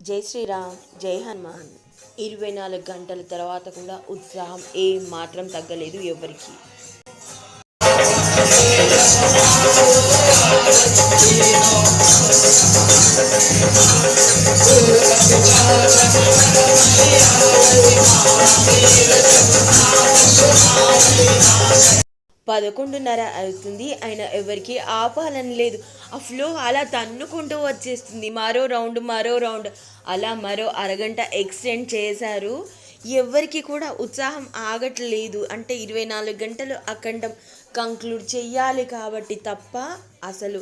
జై శ్రీరామ్, జై హనుమాన్. 24 గంటల తర్వాత కూడా ఉత్సాహం ఏ మాత్రం తగ్గలేదు ఎవరికి. పదకొండున్నర అవుతుంది, అయినా ఎవరికి ఆపాలని లేదు. ఆ ఫ్లో అలా తన్నుకుంటూ వచ్చేస్తుంది. మరో రౌండ్ అలా మరో అరగంట ఎక్స్టెండ్ చేశారు. ఎవరికి కూడా ఉత్సాహం ఆగట్లేదు. అంటే 24 గంటలు అఖండం కంక్లూడ్ చెయ్యాలి కాబట్టి తప్ప అసలు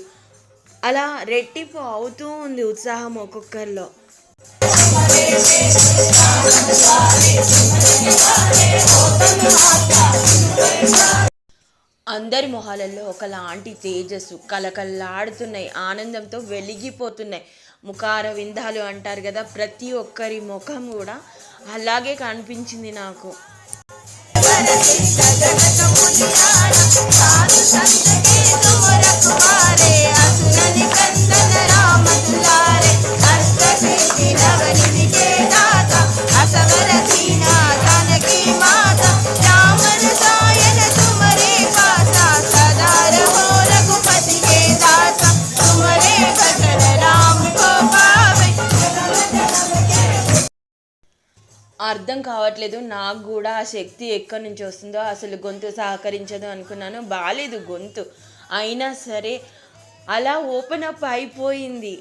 అలా రెట్టింపు అవుతూ ఉంది ఉత్సాహం ఒక్కొక్కరిలో. అందరి మొహాలలో ఒకలాంటి తేజస్సు కలకల్లాడుతున్నాయి, ఆనందంతో వెలిగిపోతున్నాయి. ముఖార విందాలు అంటారు కదా, ప్రతి ఒక్కరి ముఖం కూడా అలాగే కనిపించింది నాకు. అర్థం కావట్లేదు నాకు కూడా, ఆ శక్తి ఎక్కడి నుంచి వస్తుందో. అసలు గొంతు సహకరించదు అనుకున్నాను, బాలేదు గొంతు. అయినా సరే అలా ఓపెన్ అప్ అయిపోయింది.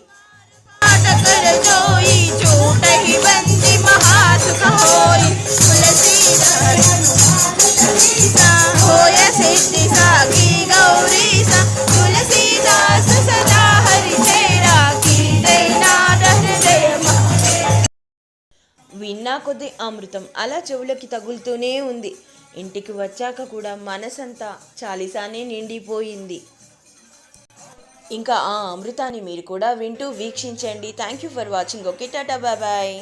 విన్నా కొద్ది అమృతం అలా చెవులకి తగులుతూనే ఉంది. ఇంటికి వచ్చాక కూడా మనసంతా చాలీసానే నిండిపోయింది. ఇంకా ఆ అమృతాన్ని మీరు కూడా వింటూ వీక్షించండి. Thank you for watching. Okay, tata, bye bye.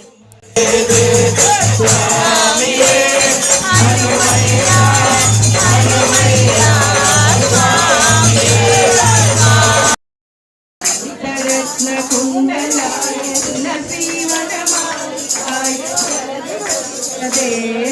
Hey